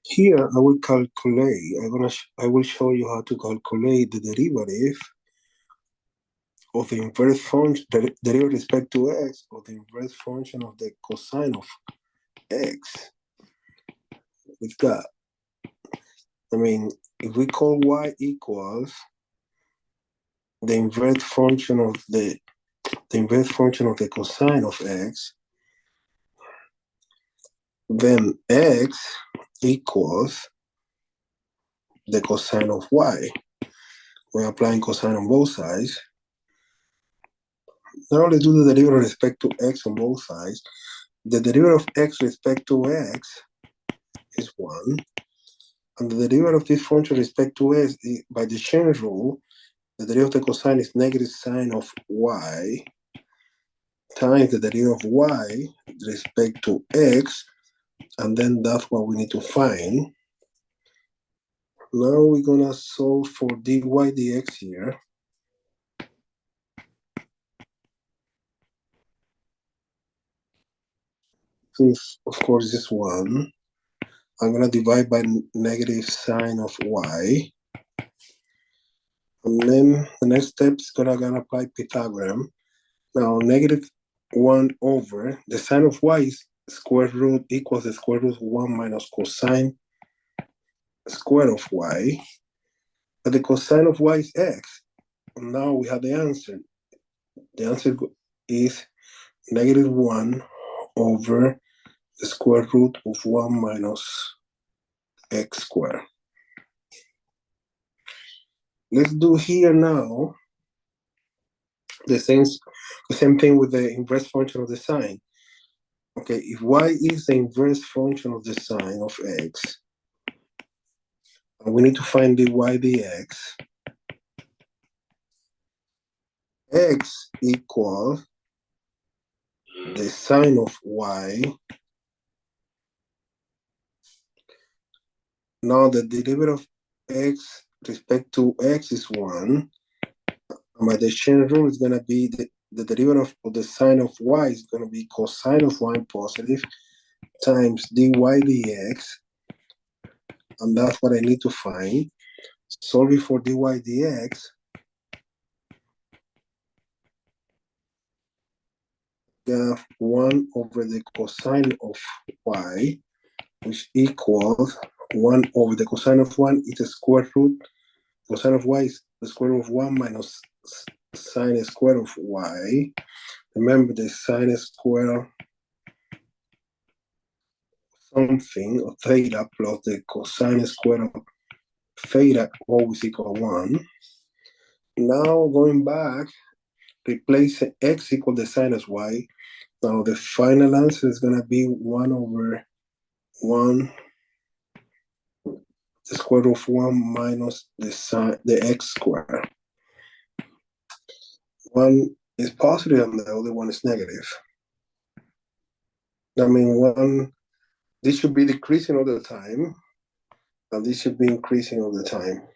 Here I will calculate. I will show you how to calculate the derivative of the inverse function, the derivative with respect to x, of the inverse function of the cosine of x. With that, if we call y equals the inverse function of the cosine of x, then x equals the cosine of y. We're applying cosine on both sides. Not only do the derivative with respect to x on both sides, the derivative of x with respect to x is 1. And the derivative of this function with respect to x, by the chain rule, the derivative of the cosine is negative sine of y times the derivative of y with respect to x, and then that's what we need to find. Now we're gonna solve for dy dx here. This, of course, is 1. I'm gonna divide by negative sine of y. And then the next step is gonna apply Pythagorean. Now negative 1 over the sine of y is square root equals the square root of 1 minus cosine square of y. But the cosine of y is x. And now we have the answer. The answer is negative 1 over the square root of 1 minus x squared. Let's do here now the same thing with the inverse function of the sine. Okay, if y is the inverse function of the sine of x, and we need to find dy dx, x equals the sine of y. Now the derivative of x respect to x is 1. And by the chain rule, it's going to be the derivative of the sine of y is going to be cosine of y positive times dy dx. And that's what I need to find. Solving for dy dx, we have 1 over the cosine of y, which equals 1 over the cosine of 1 is the square root. Cosine of y is the square root of 1 minus sine square of y. Remember the sine square of something, or theta, plus the cosine square of theta always equal 1. Now going back, replace x equal the sine as y. Now the final answer is going to be 1 over 1, the square root of 1 minus the x squared. One is positive and the other one is negative. This should be decreasing all the time, and this should be increasing all the time.